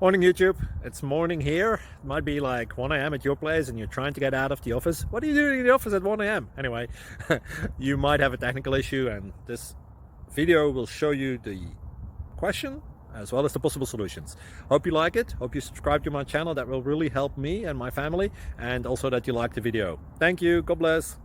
Morning YouTube, it's morning here. It might be like 1 a.m. at your place and you're trying to get out of the office. What are you doing in the office at 1 a.m.? Anyway, you might have a technical issue and this video will show you the question as well as the possible solutions. Hope you like it, hope you subscribe to my channel. That will really help me and my family, and also that you like the video. Thank you, God bless.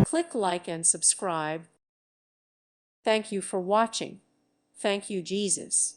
Click like and subscribe. Thank you for watching. Thank you, Jesus.